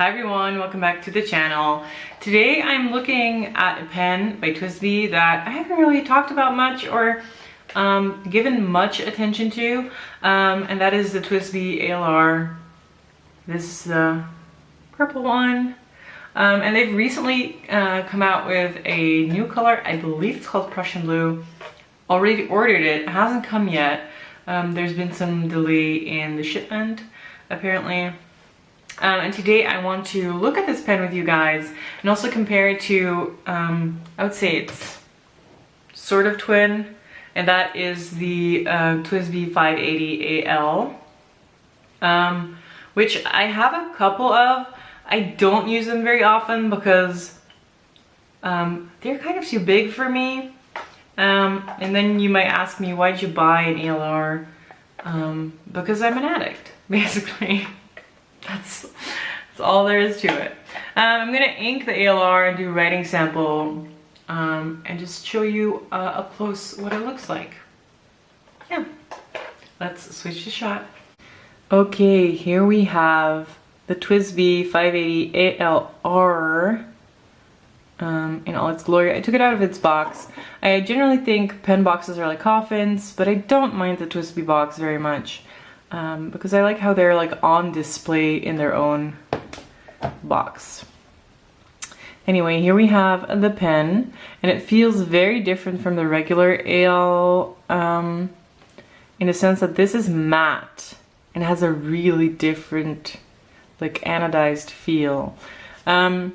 Hi everyone, welcome back to the channel. Today I'm looking at a pen by Twsbi that I haven't really talked about much or given much attention to, and that is the Twsbi ALR. This is the purple one. And they've recently come out with a new color. I believe it's called Prussian Blue. Already ordered it. It hasn't come yet. There's been some delay in the shipment, apparently. And today I want to look at this pen with you guys and also compare it to, I would say it's sort of twin, and that is the Twsbi 580 AL, which I have a couple of. I don't use them very often because they're kind of too big for me. And then you might ask me, why'd you buy an ALR? Because I'm an addict, basically. That's all there is to it. I'm gonna ink the ALR and do a writing sample and just show you up close what it looks like. Yeah, let's switch to shot. Okay, here we have the Twsbi 580 ALR in all its glory. I took it out of its box. I generally think pen boxes are like coffins, but I don't mind the Twsbi box very much. Because I like how they're like on display in their own box. Anyway, here we have the pen, and it feels very different from the regular AL in a sense that this is matte and has a really different like anodized feel. I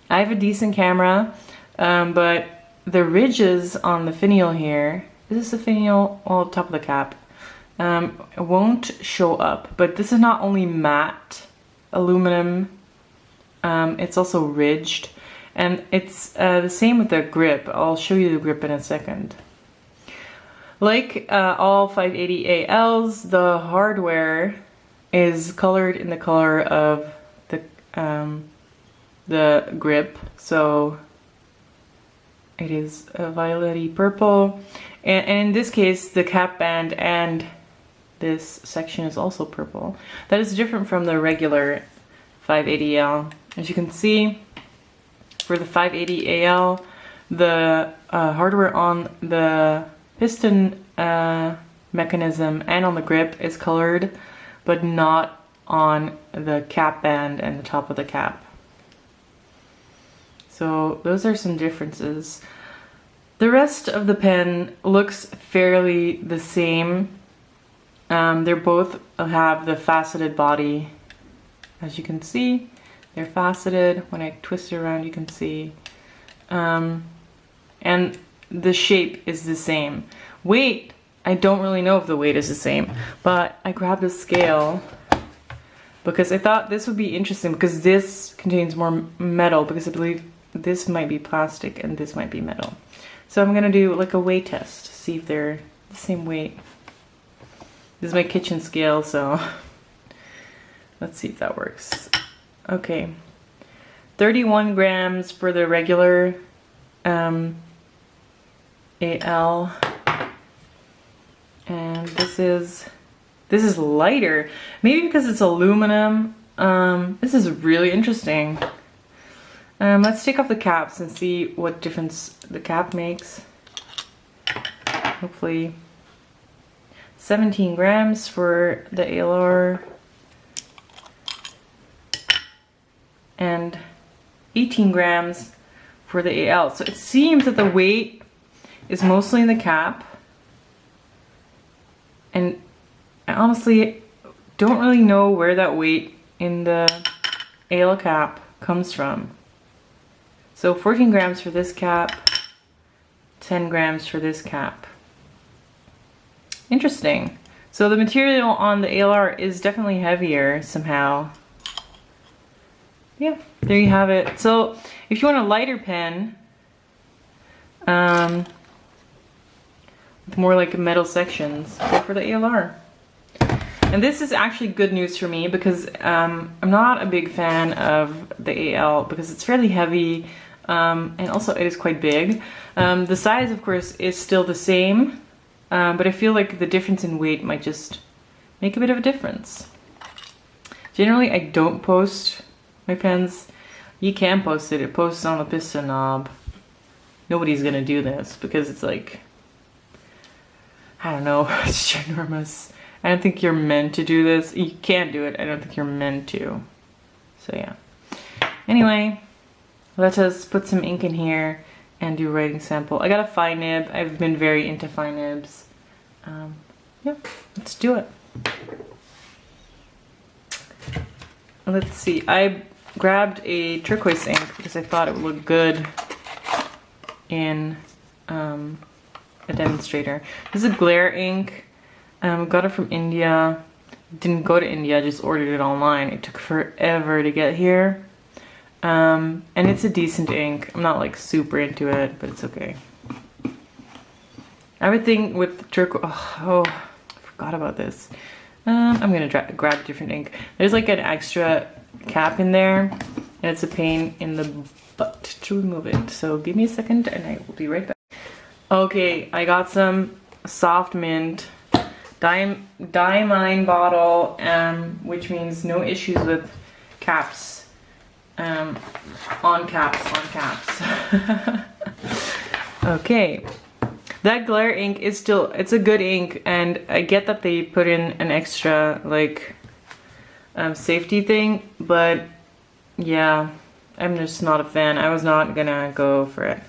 have a decent camera, but the ridges on the finial here, this is the finial on top of the cap, it won't show up, but this is not only matte aluminum, it's also ridged, and it's the same with the grip. I'll show you the grip in a second. Like all 580 ALs, the hardware is colored in the color of the grip, so it is a violet-y purple, and in this case the cap band and this section is also purple. That is different from the regular 580L. As you can see, for the 580AL, the hardware on the piston mechanism and on the grip is colored, but not on the cap band and the top of the cap. So those are some differences. The rest of the pen looks fairly the same. They both have the faceted body. As you can see, they're faceted. When I twist it around, you can see. And the shape is the same. Weight, I don't really know if the weight is the same, but I grabbed a scale because I thought this would be interesting because this contains more metal, because I believe this might be plastic and this might be metal. So I'm gonna do like a weight test to see if they're the same weight. This is my kitchen scale, so let's see if that works. Okay, 31 grams for the regular AL, and this is lighter. Maybe because it's aluminum. This is really interesting. Let's take off the caps and see what difference the cap makes. Hopefully 17 grams for the ALR and 18 grams for the AL. So it seems that the weight is mostly in the cap, and I honestly don't really know where that weight in the AL cap comes from. So 14 grams for this cap, 10 grams for this cap. Interesting. So the material on the ALR is definitely heavier somehow. Yeah, there you have it. So if you want a lighter pen, with more like metal sections, go for the ALR. And this is actually good news for me because I'm not a big fan of the AL because it's fairly heavy, and also it is quite big. The size, of course, is still the same. But I feel like the difference in weight might just make a bit of a difference. Generally, I don't post My pens, you can post it. It posts on the piston knob. Nobody's gonna do this because it's like, I don't know, it's ginormous. I don't think you're meant to do this. You can do it. I don't think you're meant to. So yeah. Anyway, let us put some ink in here and do a writing sample. I got a fine nib. I've been very into fine nibs. Yeah, let's do it. Let's see. I grabbed a turquoise ink because I thought it would look good in a demonstrator. This is a glare ink. Got it from India. Didn't go to India, I just ordered it online. It took forever to get here. And it's a decent ink. I'm not like super into it, but it's okay. Everything with turquoise. Oh, I forgot about this. I'm gonna grab a different ink. There's like an extra cap in there, and it's a pain in the butt to remove it. So give me a second, and I will be right back. Okay, I got some soft mint diamine bottle, which means no issues with caps. On caps. Okay. That glare ink is still, it's a good ink, and I get that they put in an extra like safety thing, but yeah, I'm just not a fan. I was not gonna go for it.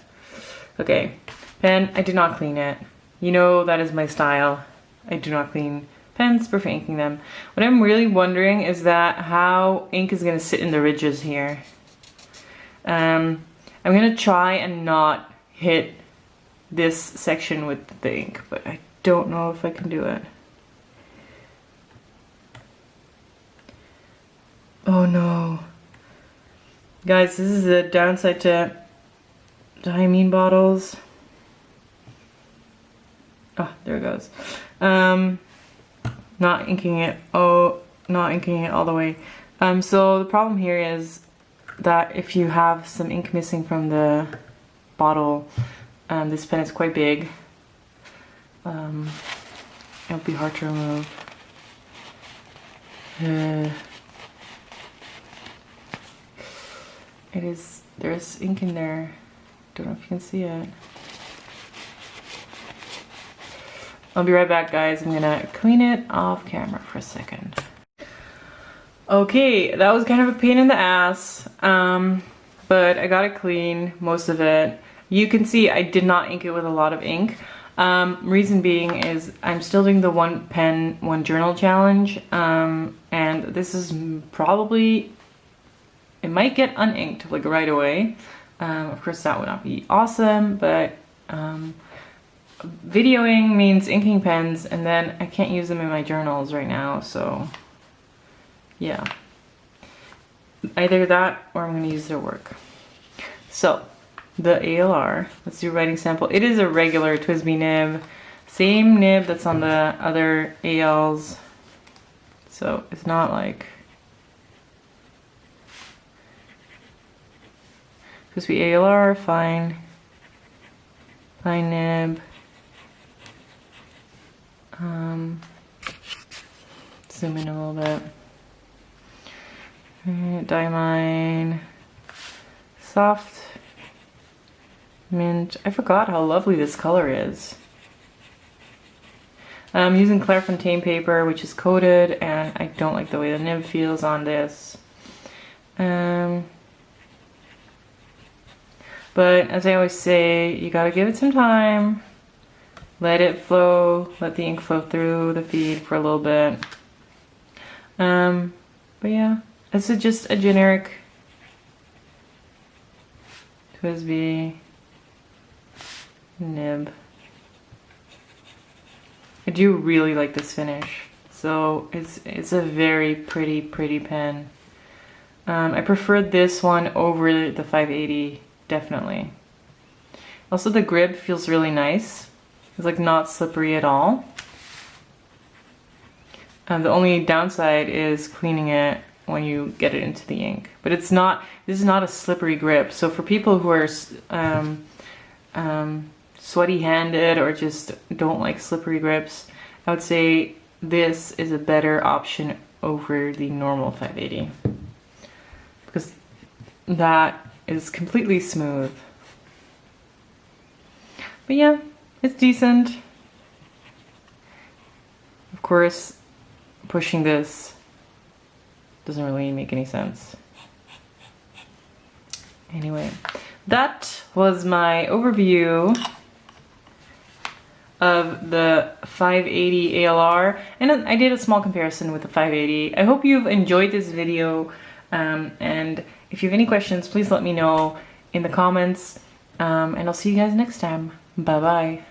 Okay, pen, I did not clean it. You know that is my style. I do not clean pens before inking them. What I'm really wondering is that how ink is gonna sit in the ridges here. I'm gonna try and not hit this section with the ink, but I don't know if I can do it. Oh no. Guys, this is the downside to diamine bottles. Oh, there it goes. Not inking it. Oh, not inking it all the way. So the problem here is that if you have some ink missing from the bottle, this pen is quite big. It'll be hard to remove. It is, there's ink in there. Don't know if you can see it. I'll be right back, guys. I'm gonna clean it off camera for a second. Okay, that was kind of a pain in the ass, but I got it clean, most of it. You can see I did not ink it with a lot of ink. Reason being is I'm still doing the one pen, one journal challenge, and this is probably, it might get uninked like right away. Of course that would not be awesome, but videoing means inking pens, and then I can't use them in my journals right now, so yeah. Either that or I'm gonna use their work. So, the ALR, let's do writing sample. It is a regular Twsbi nib, same nib that's on the other ALs, so it's not like Twsbi ALR, fine nib. Zoom in a little bit. Diamine, soft mint. I forgot how lovely this color is. I'm using Clairefontaine paper, which is coated, and I don't like the way the nib feels on this. But as I always say, you gotta give it some time. Let it flow, let the ink flow through the feed for a little bit. But yeah, this is just a generic Twsbi nib. I do really like this finish. So it's a very pretty pen. I preferred this one over the 580, definitely. Also the grip feels really nice. It's like not slippery at all. The only downside is cleaning it when you get it into the ink. But it's not, this is not a slippery grip. So for people who are sweaty handed or just don't like slippery grips, I would say this is a better option over the normal 580. Because that is completely smooth. But yeah, it's decent. Of course, pushing this doesn't really make any sense. Anyway, that was my overview of the 580 ALR, and I did a small comparison with the 580. I hope you've enjoyed this video, and if you have any questions, please let me know in the comments, and I'll see you guys next time. Bye bye.